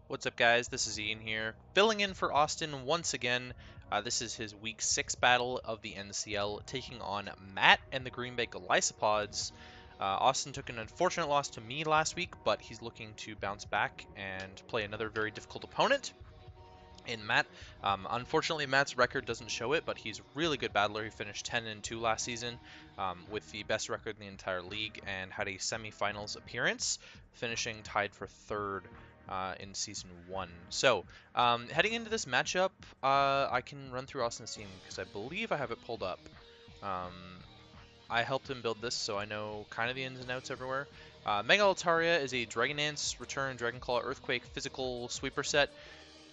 What's up, guys? This is Ian here, filling in for Austin once again. This is his Week 6 battle of the NCL, taking on Matt and the Green Bay Golisopods. Austin took an unfortunate loss to me last week, but he's looking to bounce back and play another very difficult opponent in Matt. Unfortunately, Matt's record doesn't show it, but he's a really good battler. He finished 10-2 last season with the best record in the entire league and had a semifinals appearance, finishing tied for third in Season 1. So, heading into this matchup, I can run through Austin's team because I believe I have it pulled up. I helped him build this, so I know kind of the ins and outs everywhere. Mega Altaria is a Dragon Dance, Return, Dragonclaw, Earthquake, physical sweeper set.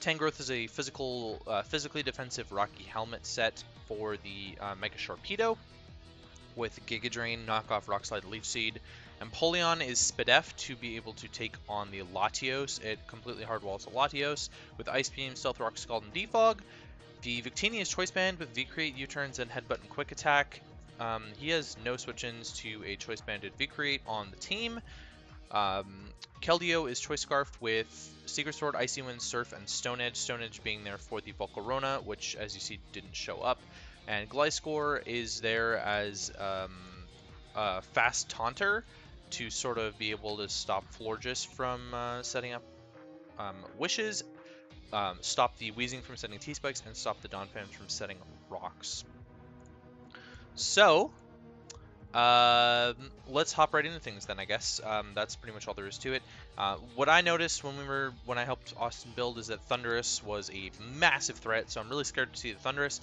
Tangrowth is a physically defensive Rocky Helmet set for the Mega Sharpedo with Giga Drain, Knockoff, Rock Slide, Leech Seed. Empoleon is Spadef to be able to take on the Latios. It completely hardwalls the Latios with Ice Beam, Stealth Rock, Scald, and Defog. The Victini is Choice Band with V-Create, U-Turns, and Headbutt and Quick Attack. He has no switch-ins to a Choice Banded V-Create on the team. Keldeo is Choice Scarfed with Secret Sword, Icy Wind, Surf, and Stone Edge. Stone Edge being there for the Volcarona, which, as you see, didn't show up. And Gliscor is there as a fast taunter to sort of be able to stop Florges from setting up Wishes, stop the Weezing from setting T-Spikes, and stop the Donphan from setting Rocks. So, let's hop right into things then, I guess. That's pretty much all there is to it. What I noticed when I helped Austin build is that Thundurus was a massive threat, so I'm really scared to see the Thundurus.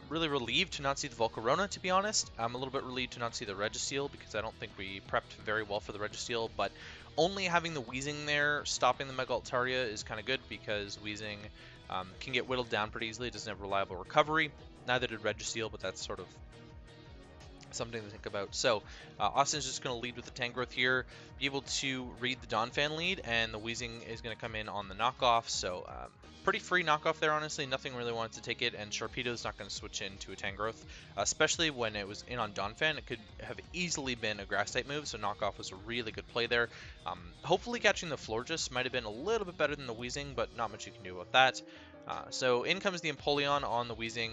Really relieved to not see the Volcarona, to be honest. I'm a little bit relieved to not see the Registeel, because I don't think we prepped very well for the Registeel, but only having the Weezing there, stopping the Mega Altaria is kind of good, because Weezing can get whittled down pretty easily. It doesn't have reliable recovery. Neither did Registeel, but that's sort of something to think about. So, Austin's just going to lead with the Tangrowth here, be able to read the Donphan lead, and the Weezing is going to come in on the knockoff. So, pretty free knockoff there, honestly. Nothing really wanted to take it, and Sharpedo's not going to switch into a Tangrowth, especially when it was in on Donphan. It could have easily been a Grass-type move, so knockoff was a really good play there. Hopefully catching the Florges might have been a little bit better than the Weezing, but not much you can do about that. So in comes the Empoleon on the Weezing.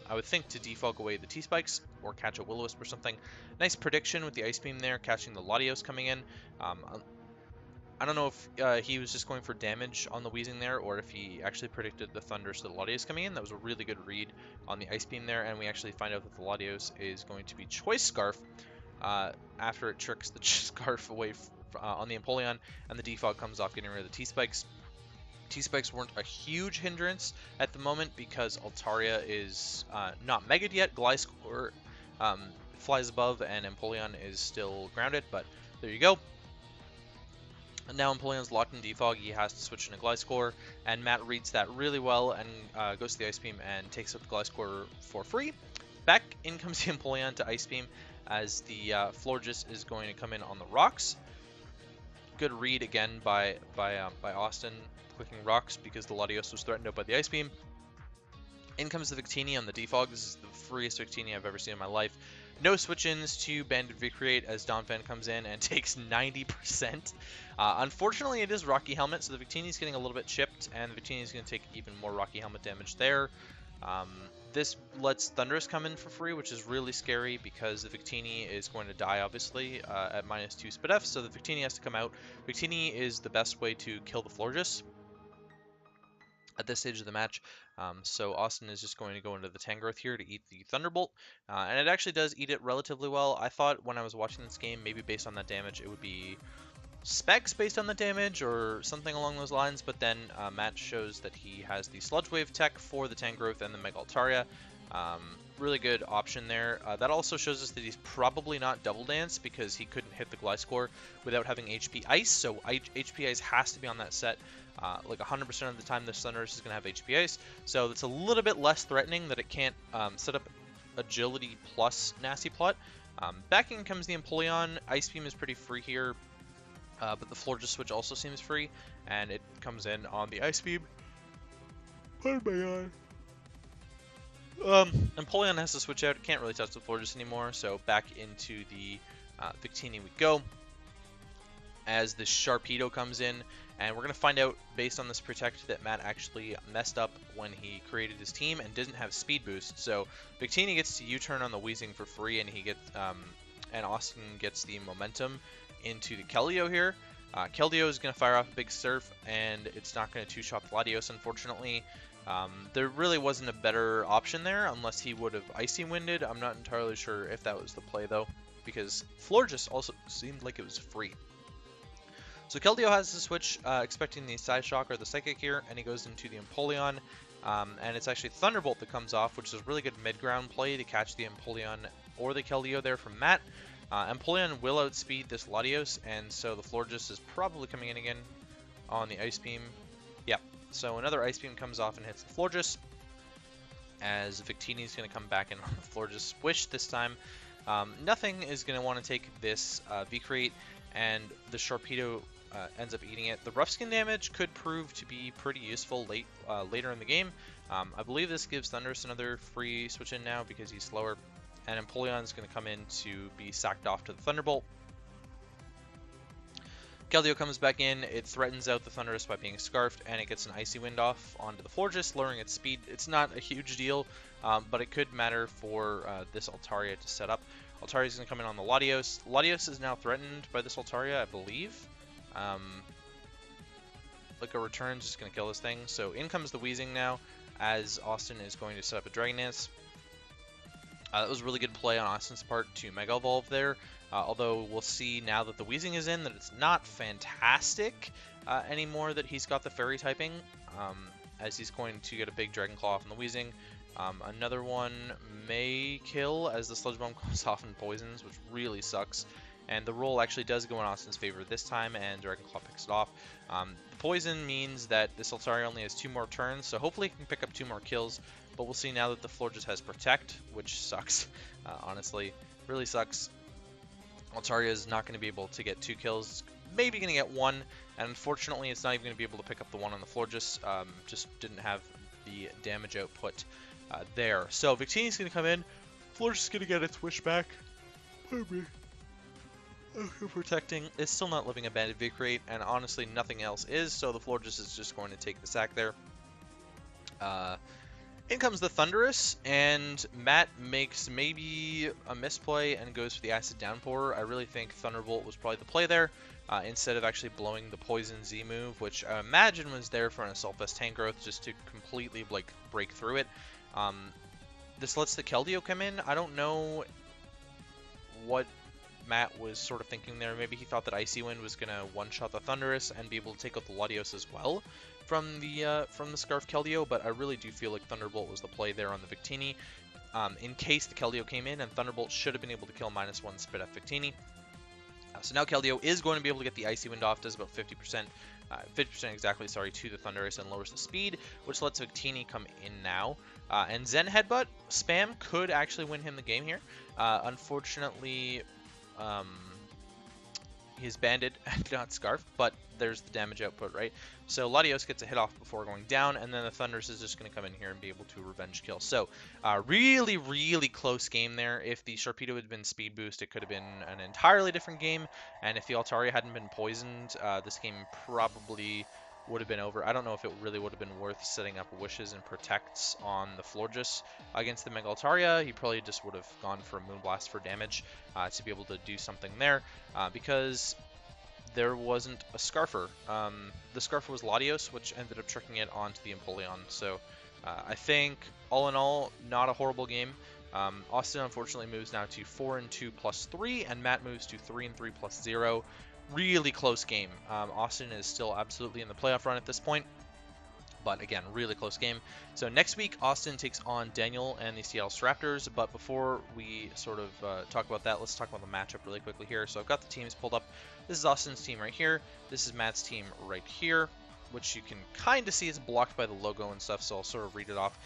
I would think to defog away the T-Spikes or catch a Will-O-Wisp or something. Nice prediction with the Ice Beam there, catching the Latios coming in. I don't know if he was just going for damage on the Weezing there, or if he actually predicted the Thundurus to the Latios coming in. That was a really good read on the Ice Beam there, and we actually find out that the Latios is going to be Choice Scarf after it tricks the Scarf away on the Empoleon, and the defog comes off, getting rid of the T-Spikes. T-Spikes weren't a huge hindrance at the moment because Altaria is not Mega'd yet. Gliscor flies above and Empoleon is still grounded, but there you go. And now Empoleon's locked in defog, he has to switch into Gliscor, and Matt reads that really well and goes to the Ice Beam and takes up Gliscor for free. Back in comes the Empoleon to Ice Beam as the Florges is going to come in on the rocks. Good read again by Austin, clicking rocks because the Latios was threatened out by the Ice Beam. In comes the Victini on the defog. This is the freest Victini I've ever seen in my life. No switch-ins to Banded V-Create as Donphan comes in and takes 90%. Unfortunately, it is Rocky Helmet, so the Victini is getting a little bit chipped, and the Victini is going to take even more Rocky Helmet damage there. This lets Thundurus come in for free, which is really scary because the Victini is going to die, obviously, at -2 Spadef, so the Victini has to come out. Victini is the best way to kill the Florges at this stage of the match. So Austin is just going to go into the Tangrowth here to eat the Thunderbolt, and it actually does eat it relatively well. I thought when I was watching this game, maybe based on that damage, it would be specs based on the damage or something along those lines, but then Matt shows that he has the Sludge Wave tech for the Tangrowth and the Mega Altaria. Really good option there. That also shows us that he's probably not Double Dance because he couldn't hit the Gliscor without having HP Ice, so HP Ice has to be on that set. Like 100% of the time this Thundurus is going to have HP Ice, so it's a little bit less threatening that it can't set up Agility plus Nasty Plot. Back in comes the Empoleon. Ice Beam is pretty free here, but the Florges switch also seems free, and it comes in on the Ice Beam. Oh my god. Empoleon has to switch out. It can't really touch the Florges anymore, so back into the Victini we go. as the Sharpedo comes in, and we're going to find out based on this Protect that Matt actually messed up when he created his team and didn't have Speed Boost. So Victini gets to U-turn on the Weezing for free, and he gets and Austin gets the momentum into the Keldeo here. Keldeo is going to fire off a big Surf, and it's not going to two-shot the Latios, unfortunately. There really wasn't a better option there unless he would have Icy Winded. I'm not entirely sure if that was the play, though, because Florges also seemed like it was free. So Keldeo has to switch, expecting the Side Shock or the Psychic here, and he goes into the Empoleon. And it's actually Thunderbolt that comes off, which is a really good mid-ground play to catch the Empoleon or the Keldeo there from Matt. Empoleon will outspeed this Latios, and so the Florges is probably coming in again on the Ice Beam. Yep, so another Ice Beam comes off and hits the Florges, as Victini is going to come back in on the Florges Swish this time. Nothing is going to want to take this V-Create, and the Sharpedo ends up eating it. The rough skin damage could prove to be pretty useful later in the game. I believe this gives Thundurus another free switch in now because he's slower, and Empoleon is going to come in to be sacked off to the Thunderbolt. Keldeo comes back in, it threatens out the Thundurus by being scarfed, and it gets an Icy Wind off onto the Florges, lowering its speed. It's not a huge deal, but it could matter for this Altaria to set up. Altaria is going to come in on the Latios. Latios is now threatened by this Altaria, I believe. Like a return is just going to kill this thing. So in comes the Weezing now, as Austin is going to set up a Dragon Dance. That was a really good play on Austin's part to Mega Evolve there. Although we'll see now that the Weezing is in that it's not fantastic anymore that he's got the Fairy typing, as he's going to get a big Dragon Claw off on the Weezing. Another one may kill as the Sludge Bomb goes off and poisons, which really sucks. And the roll actually does go in Austin's favor this time, and Dragon Claw picks it off. The poison means that this Altaria only has 2 more turns, so hopefully he can pick up 2 more kills. But we'll see now that the Florges has Protect, which sucks, honestly. Really sucks. Altaria is not going to be able to get 2 kills, maybe going to get 1, and unfortunately it's not even going to be able to pick up the 1 on the Florges. Just didn't have the damage output there. So Victini's going to come in, Florges is going to get its wish back. Protecting is still not living a banded V-Create, and honestly nothing else is, so the Florges is just going to take the sack there. In comes the Thundurus, and Matt makes maybe a misplay and goes for the Acid Downpour. I really think Thunderbolt was probably the play there, instead of actually blowing the Poison Z move, which I imagine was there for an Assault Vest tank growth just to completely like break through it. This lets the Keldeo come in. I don't know what Matt was sort of thinking there. Maybe he thought that Icy Wind was going to one-shot the Thundurus and be able to take out the Latios as well from the Scarf Keldeo, but I really do feel like Thunderbolt was the play there on the Victini. In case the Keldeo came in, and Thunderbolt should have been able to kill -1 Spit F Victini. So now Keldeo is going to be able to get the Icy Wind off, does about 50%, 50% exactly, sorry, to the Thundurus and lowers the speed, which lets Victini come in now. And Zen Headbutt spam could actually win him the game here. Unfortunately, he's banded and not scarfed, but there's the damage output, right? So Latios gets a hit off before going down, and then the Thundurus is just going to come in here and be able to revenge kill. So really, really close game there. If the Sharpedo had been speed boost, it could have been an entirely different game, and if the Altaria hadn't been poisoned, this game probably would have been over. I don't know if it really would have been worth setting up Wishes and Protects on the Florges against the Mega Altaria. He probably just would have gone for a Moonblast for damage to be able to do something there, because there wasn't a Scarfer. The Scarfer was Latios, which ended up tricking it onto the Empoleon. So I think, all in all, not a horrible game. Austin unfortunately moves now to 4-2 plus 3, and Matt moves to 3-3 plus 0. Really close game. Austin is still absolutely in the playoff run at this point, but again, really close game. So next week, Austin takes on Daniel and the Seattle Staraptors, but before we sort of talk about that, let's talk about the matchup really quickly here. So I've got the teams pulled up. This is Austin's team right here. This is Matt's team right here, which you can kind of see is blocked by the logo and stuff, so I'll sort of read it off.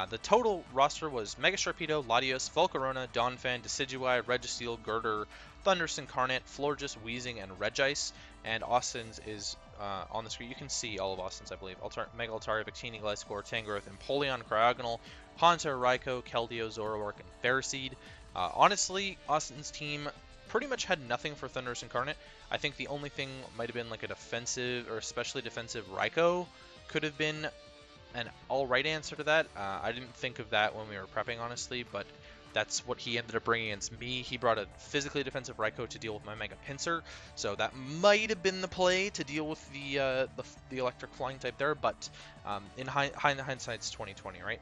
The total roster was Mega Sharpedo, Latios, Volcarona, Donphan, Decidueye, Registeel, Girder, Thundurus-Incarnate, Florges, Weezing, and Regice. And Austin's is on the screen. You can see all of Austin's, I believe. Mega Altaria, Victini, Gliscor, Tangrowth, Empoleon, Cryogonal, Haunter, Raikou, Keldeo, Zoroark, and Ferroseed. Honestly, Austin's team pretty much had nothing for Thundurus-Incarnate. I think the only thing might have been like a defensive or especially defensive Raikou could have been an alright answer to that. I didn't think of that when we were prepping, honestly, but that's what he ended up bringing against me. He brought a physically defensive Raikou to deal with my Mega Pinsir, so that might have been the play to deal with the electric flying type there, but in hindsight's 2020, right?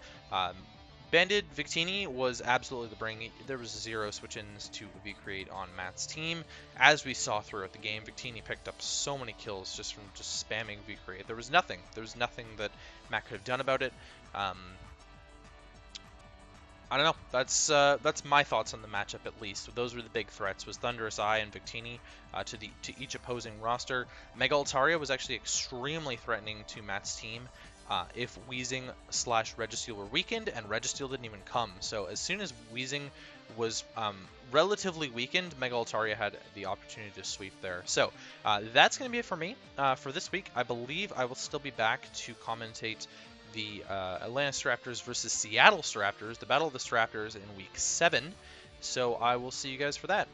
Banded Victini was absolutely the bring. There was 0 switch-ins to V-Create on Matt's team. As we saw throughout the game, Victini picked up so many kills just from just spamming V-Create. There was nothing that Matt could have done about it. I don't know. That's my thoughts on the matchup, at least. So those were the big threats: was Thundurus I and Victini to each opposing roster. Mega Altaria was actually extremely threatening to Matt's team. If Weezing / Registeel were weakened, and Registeel didn't even come. So as soon as Weezing was relatively weakened, Mega Altaria had the opportunity to sweep there. So that's going to be it for me for this week. I believe I will still be back to commentate the Atlanta Staraptors versus Seattle Staraptors, the Battle of the Staraptors in Week 7. So I will see you guys for that.